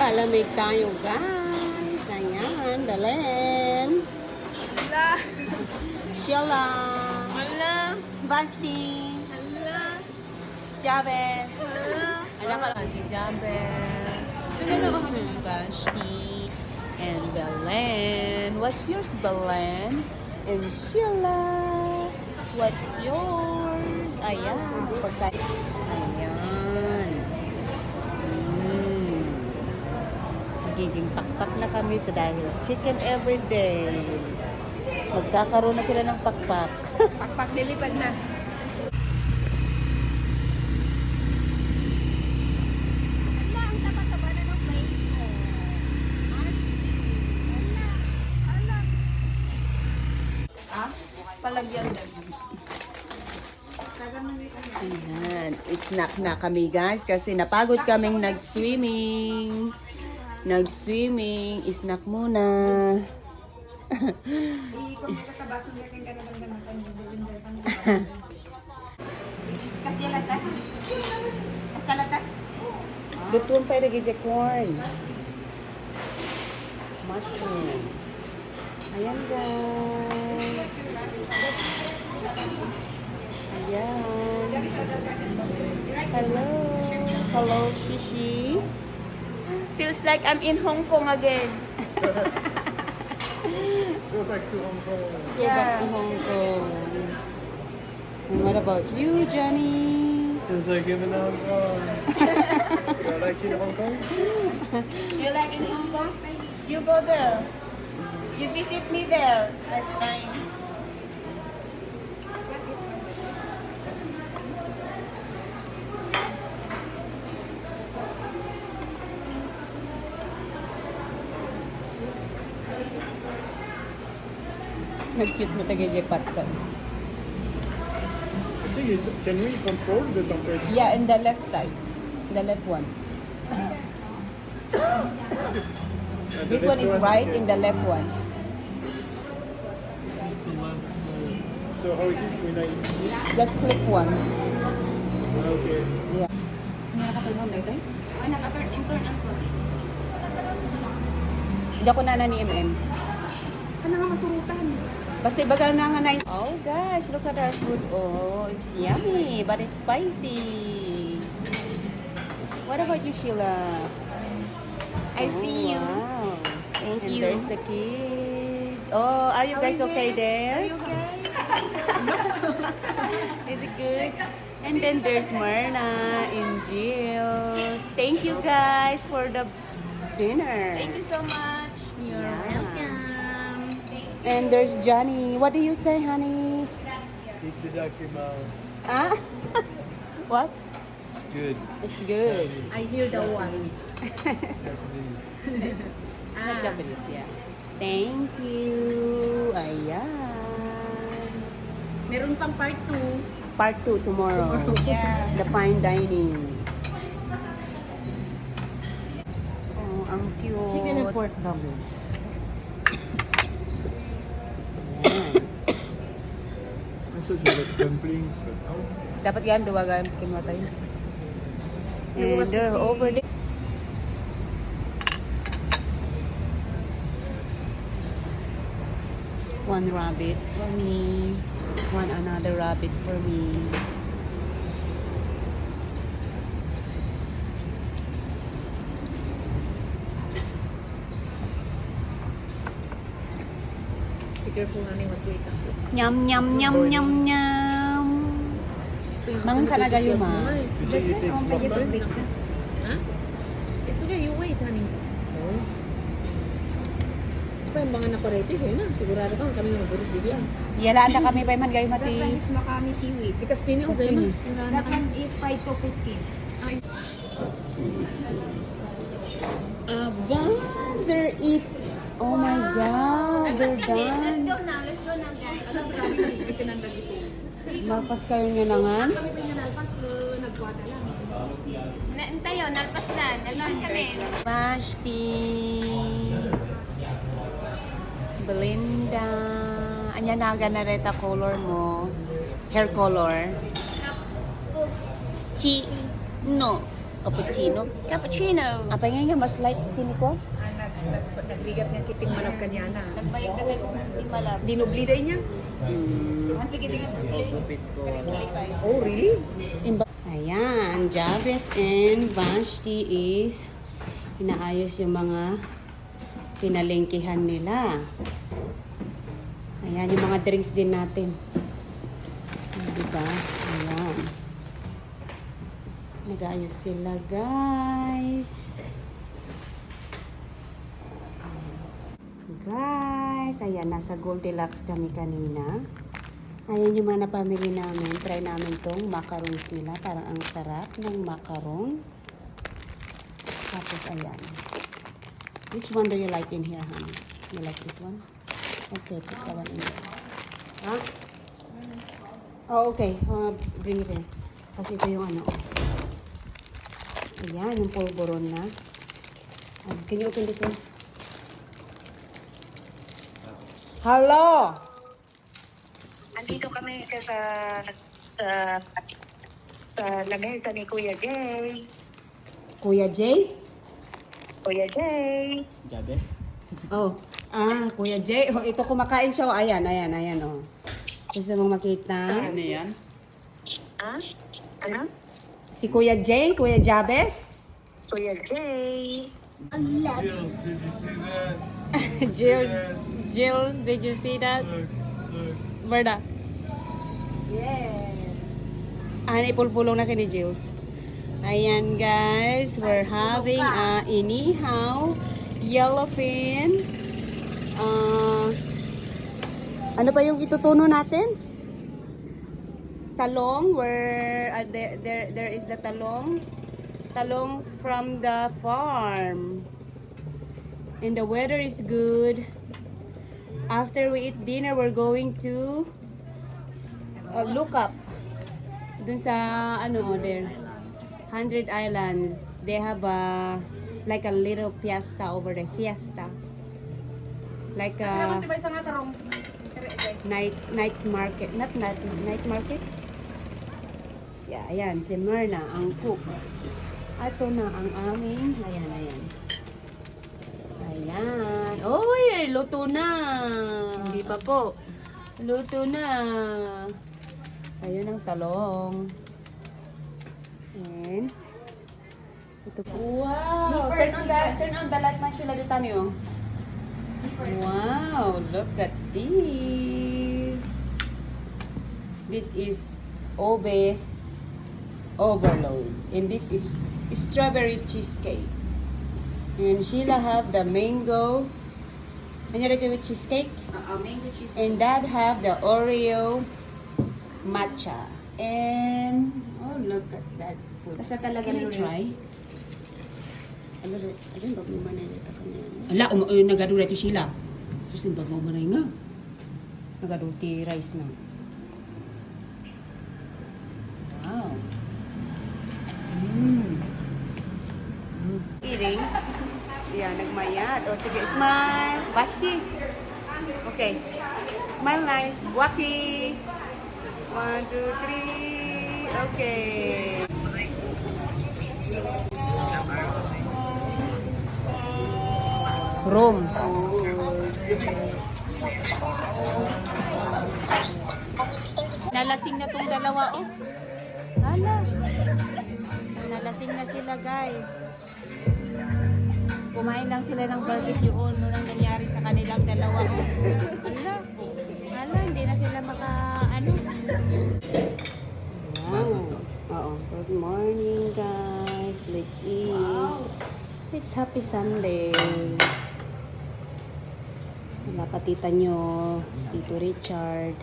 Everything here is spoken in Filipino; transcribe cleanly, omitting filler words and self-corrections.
Palamig tayo, guys. Ayan, Belen. Hala. Sheila. Hala. Basti. Hala. Jabez. Hala. Alam ka lang si Jabez. Basti. And Belen. What's yours, Belen? And Sheila. What's yours? Ayan. Pagkain. Ayan. Magiging pakpak na kami sa dahil chicken everyday. Magkakaroon na sila ng pakpak. Pakpak nilipad na. Hala, ang taba-taba na ng plate ko. Hala. Hala. Ah? Palagyan na. Ayan, snack na kami guys kasi napagod kaming nag-swimming. Nag-swimming, snack muna. Kastilata? Kastilata? Lutuan pa lagi dyan corn. Mushroom. Ayan guys. Ayan. Hello. Hello, Shishi. Feels like I'm in Hong Kong again. Go back to Hong Kong. Go back to Hong Kong. And what about you, Johnny? Feels like I'm in Hong Kong. You like in Hong Kong? You like in Hong Kong? You go there. You visit me there next time. Nag-cute mo tagay-jepat ka. See, can we control the temperature? Yeah, in the left side. The left one. This one is right in the left one. So how is it when I Just click once. Okay. Yeah. Oh, naka-turn ang ko. Hindi ako nana ni MM. Ano nga masurutan? Kasi baga na nga nice. Oh guys, look at our food. Oh, it's yummy, but it's spicy. What about you, Sheila? I see you. Wow. Thank And you. there's the kids. Oh, are you guys okay there? Is it good? And then there's Myrna and Jill. Thank you guys for the dinner. Thank you so much. You're welcome. And there's Johnny. What do you say, honey? Itadakimasu. Ah? What? Good. It's good. I hear the one. Japanese. Sa Japanese, yeah. Thank you. Ayan. Meron pang part 2. Part 2 tomorrow. Yeah. The fine dining. Oh, ang cute. Chicken and pork dumplings. I thought it was dumplings, but Dapat yan, duwagan kimatay. And they're over there. One rabbit for me. One another rabbit for me. Be careful, honey. Mag-wait ako. Nyam, nyam, nyam, nyam, nyam. Mang talaga yun, ma. you think it takes longer? Huh? It's okay. You wait, honey. Apa yung mga naparete ko na? Sigurado ka kami nga mabulis di biyan. Yala na kami pa man gayon That one mati. is Makami seaweed. Because tini o Kasi sa'yo ni. That one is fried tofu skin. Ay. Aba! There is, oh my God, they're Let's done. go now. Let's go now, guys. Alam ko kami kasi sinanggal dito. Malpas kayo nga nangan. Kami pa niya nalpas. Nagkwada lang. Naantay yun. Nalpas na. Nalpas kami. Mashti. Belinda. Anya naga na reta color mo. Hair color. Chi. No. Cappuccino. Cappuccino. Apa nga mas light kini ko? Nagligat nga kiting manap kanya na. Nagbayag na kayo di malab. Dinubli day niya. Ang pikiting Oh, really? Ayan, Javis and Vashti is inaayos yung mga pinalengkehan nila. Ayan, yung mga drinks din natin. Diba? Ayan. Nag-aayos sila, guys. Guys, ayan, nasa Goldilocks kami kanina. Ayan yung mga napamili namin. Try namin tong macarons nila. Parang ang sarap ng macarons. Tapos, ayan. Which one do you like in here, honey? You like this one? Okay, put that one in there. Huh? Oh, okay. Bring it in. Kasi ito yung ano. Ayan, yung polvoron na. Can you open this one? Hello! Andito kami sa lamesa ni Kuya Jay. Kuya Jay? Kuya Jay. Oh, Kuya Jay. Oh, ito kumakain siya. Oh, ayan, oh. Gusto mong makita? Ano yan? Ah? Ano? Si Kuya Jay, Kuya Jabez. Kuya Jay. Jills, did you see that? Berda? Ipulpulong na kini Jills. Ayan guys, we're having inihaw, yellowfin. Ano pa yung itutuno natin? Talong, where there is the talongs from the farm. And the weather is good. After we eat dinner, we're going to look up dun sa there 100 Islands. They have like a little fiesta over there. Fiesta. Like a night market. Not night market. Yeah, ayan. Si Myrna, ang cook. Ato na ang aming. Ayan. Ayan. Oy, luto na. Hindi pa po. Luto na. Ayun ang talong. And ito po. Wow! Turn on the light man sila dito niyo. Wow! Look at this. This is Obe Overload. And this is strawberry cheesecake. And Sheila have the mango. Ano rito with cheesecake? Mango cheese. And Dad have the Oreo matcha. And oh, look at Dad's food. Basta talaga Can I na try? Ano bag mo manay dito kanya? Ala, nagado rito sila. Susin bag mo manay nga. Nagado ti rice na. Wow. Eating. Yeah, nagmayad. O sige, smile. Vashti. Okay. Smile nice. Waki. 1, 2, 3. Okay. Room. Nalasing na tong dalawa, oh. Hala. Nalasing na sila, guys. Kumain lang sila ng barbecue. Ano lang nangyari sa kanilang dalawa, oh. Hala, hindi na sila Wow. Oo. Good morning, guys. Let's eat. Wow. It's Happy Sunday. Wala patita nyo, Tito Richard.